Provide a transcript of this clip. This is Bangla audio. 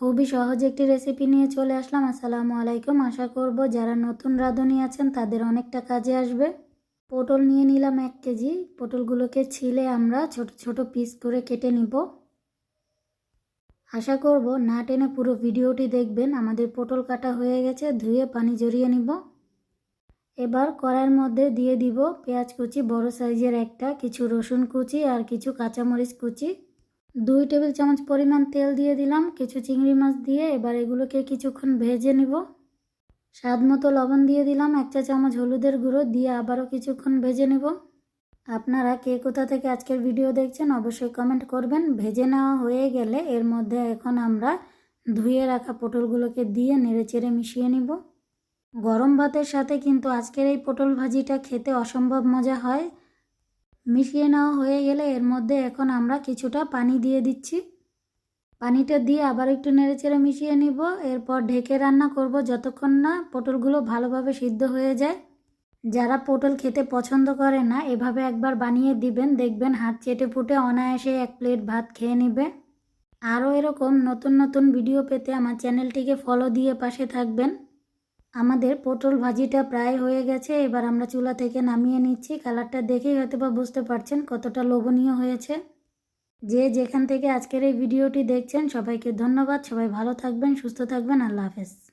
খুবই সহজ একটি রেসিপি নিয়ে চলে আসলাম। আসসালামু আলাইকুম। আশা করব যারা নতুন রাঁধুনি আছেন তাদের অনেকটা কাজে আসবে। পটল নিয়ে নিলাম 1 কেজি। পটলগুলোকে ছিলে আমরা ছোট ছোট পিস করে কেটে নিব। আশা করব না টেনে পুরো ভিডিওটি দেখবেন। আমাদের পটল কাটা হয়ে গেছে, ধুয়ে পানি ঝরিয়ে নিব। এবার কড়াইয়ের মধ্যে দিয়ে দিব পেঁয়াজ কুচি বড় সাইজের একটা, কিছু রসুন কুচি আর কিছু কাঁচামরিচ কুচি। 2 টেবিল চামচ পরিমাণ তেল দিয়ে দিলাম, কিছু চিংড়ি মাছ দিয়ে এবার এগুলোকে কিছুক্ষণ ভেজে নিব। স্বাদ মতো লবণ দিয়ে দিলাম, 1 চা চামচ হলুদের গুঁড়ো দিয়ে আবারও কিছুক্ষণ ভেজে নিব। আপনারা কে কোথা থেকে আজকের ভিডিও দেখছেন অবশ্যই কমেন্ট করবেন। ভেজে নেওয়া হয়ে গেলে এর মধ্যে এখন আমরা ধুয়ে রাখা পটলগুলোকে দিয়ে নেড়েচেড়ে মিশিয়ে নিব। গরম ভাতের সাথে কিন্তু আজকের এই পটল ভাজিটা খেতে অসম্ভব মজা হয়। মিশিয়ে নেওয়া হয়ে গেলে এর মধ্যে এখন আমরা কিছুটা পানি দিয়ে দিচ্ছি। পানিটা দিয়ে আবার একটু নেড়েচেড়ে মিশিয়ে নিব। এরপর ঢেকে রান্না করব যতক্ষণ না পটলগুলো ভালোভাবে সিদ্ধ হয়ে যায়। যারা পটল খেতে পছন্দ করে না এভাবে একবার বানিয়ে দিবেন, দেখবেন হাত চেটে পুটে অনায়াসে 1 প্লেট ভাত খেয়ে নেবে। আরও এরকম নতুন নতুন ভিডিও পেতে আমার চ্যানেলটিকে ফলো দিয়ে পাশে থাকবেন। আমাদের পটল ভাজিটা প্রায় হয়ে গেছে, এবার আমরা চুলা থেকে নামিয়ে নিচ্ছি। কালারটা দেখেই হয়তো বা বুঝতে পারছেন কতটা লোভনীয় হয়েছে। যে যেখান থেকে আজকের এই ভিডিওটি দেখছেন সবাইকে ধন্যবাদ। সবাই ভালো থাকবেন, সুস্থ থাকবেন। আল্লাহ হাফেজ।